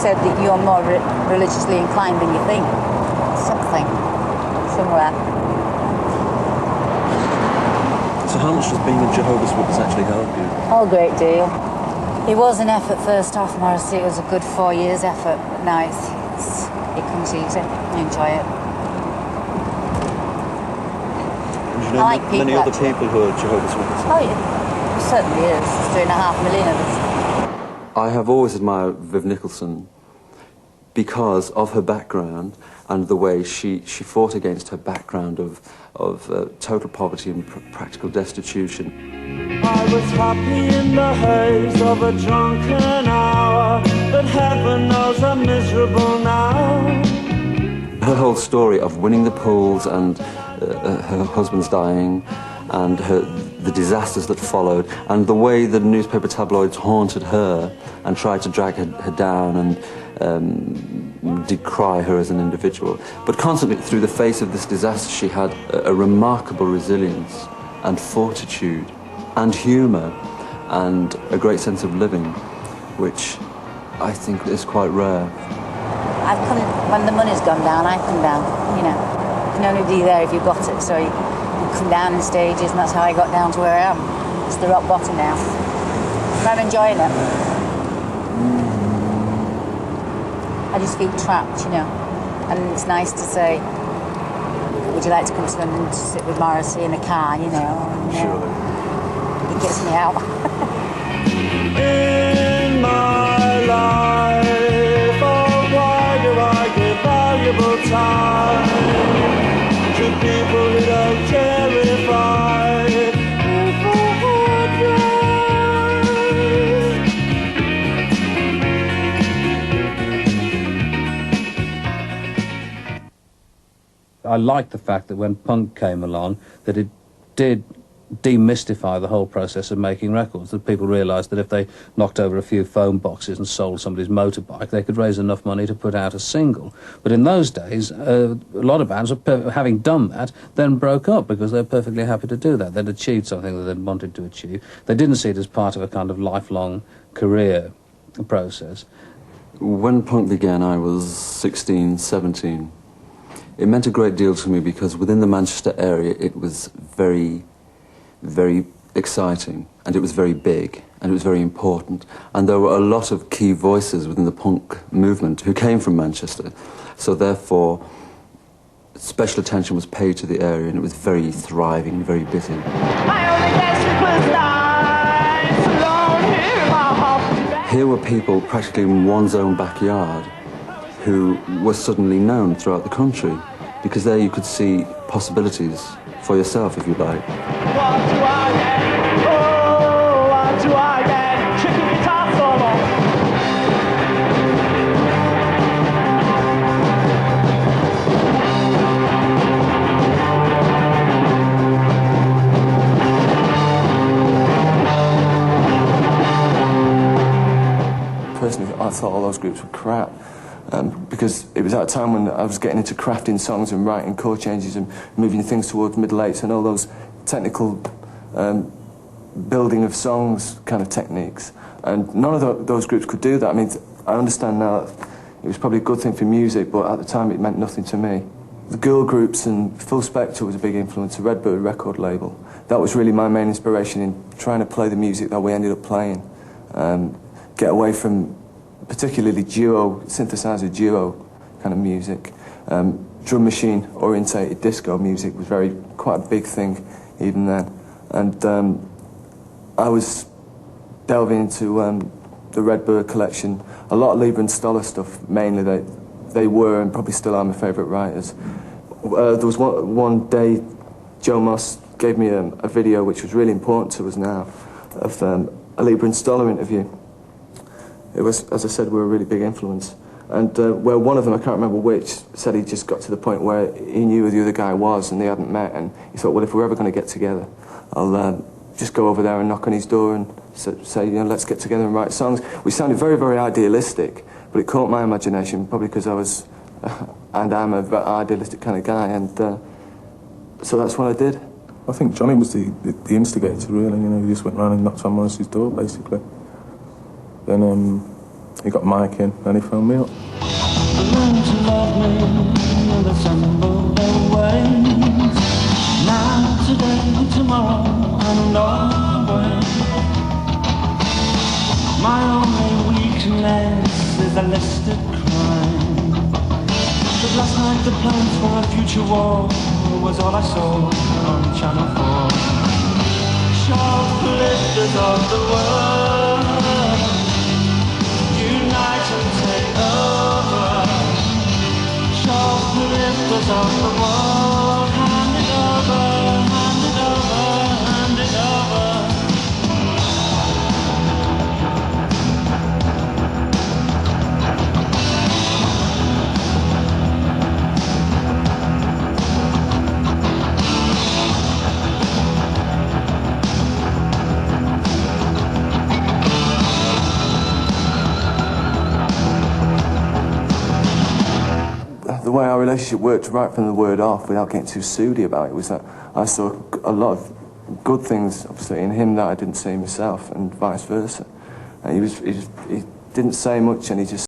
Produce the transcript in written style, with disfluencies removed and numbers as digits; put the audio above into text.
said that you're more religiously inclined than you think. Something. Somewhere. So how much does being a Jehovah's Witness actually help you? Oh, a great deal. It was an effort first off, Morrissey. It was a good 4 years effort, but now it comes easy. I enjoy it. And you know I like people, many other actually. people who are Jehovah's Witnesses? Oh, yeah. It certainly is. There's 3.5 million of us. I have always admired Viv Nicholson because of her background and the way she fought against her background of total poverty and practical destitution. I was happy in the haze of a drunken hour, but heaven knows I'm miserable now. Her whole story of winning the polls and her husband's dying and the disasters that followed and the way the newspaper tabloids haunted her and tried to drag her down and decry her as an individual. But constantly, through the face of this disaster, she had a remarkable resilience and fortitude and humour and a great sense of living, which I think is quite rare. When the money's gone down, I come down, you know. You can only be there if you've got it, so you come down in stages, and that's how I got down to where I am. It's the rock bottom now. But I'm enjoying it. I just feel trapped, you know. And it's nice to say, would you like to come to London to sit with Morrissey in a car, you know? And, Surely. It gets me out. In my life, oh, why do I give valuable time to people who don't care if I I like the fact that when punk came along, that it did demystify the whole process of making records, that people realised that if they knocked over a few phone boxes and sold somebody's motorbike, they could raise enough money to put out a single. But in those days, a lot of bands, having done that, then broke up because they were perfectly happy to do that. They'd achieved something that they'd wanted to achieve. They didn't see it as part of a kind of lifelong career process. When punk began, I was 16, 17. It meant a great deal to me because within the Manchester area, it was very exciting, and it was very big, and it was very important. And there were a lot of key voices within the punk movement who came from Manchester. So therefore, special attention was paid to the area, and it was very thriving, very busy. Here were people practically in one's own backyard who were suddenly known throughout the country, because there you could see possibilities for yourself, if you like. What do I get? Oh, what do I get? Tricky guitar solo. Personally, I thought all those groups were crap. Because it was at a time when I was getting into crafting songs and writing chord changes and moving things towards middle eights and all those technical building of songs kind of techniques. And none of those groups could do that. I mean, I understand now that it was probably a good thing for music, but at the time it meant nothing to me. The girl groups and Full Spectre was a big influence, the Redbird record label. That was really my main inspiration in trying to play the music that we ended up playing. Get away from particularly synthesizer duo kind of music. Drum machine orientated disco music was quite a big thing even then. And I was delving into the Redbird collection. A lot of Leiber and Stoller stuff, mainly. They were and probably still are my favourite writers. There was one day Joe Moss gave me a video which was really important to us now of a Leiber and Stoller interview. It was, as I said, we were a really big influence. And where one of them, I can't remember which, said he just got to the point where he knew who the other guy was and they hadn't met, and he thought, well, if we're ever going to get together, I'll just go over there and knock on his door and say, you know, let's get together and write songs. We sounded very, very idealistic, but it caught my imagination, probably because I was, and I'm a very idealistic kind of guy, and so that's what I did. I think Johnny was the instigator, really. You know, he just went round and knocked on Morrissey's door, basically. Then he got Mike in and he phoned me up. Learn to love me and assemble their wings. Now, today, tomorrow, and always. My only weakness is a listed crime. But last night the plans for a future war was all I saw on Channel 4. Shoplifters of the world, unite and take over. Shoplifters of the world, hand it over, hand it over, hand it over. The way our relationship worked right from the word off, without getting too soody about it, was that I saw a lot of good things, obviously, in him that I didn't see myself, and vice versa. And he didn't say much, and he just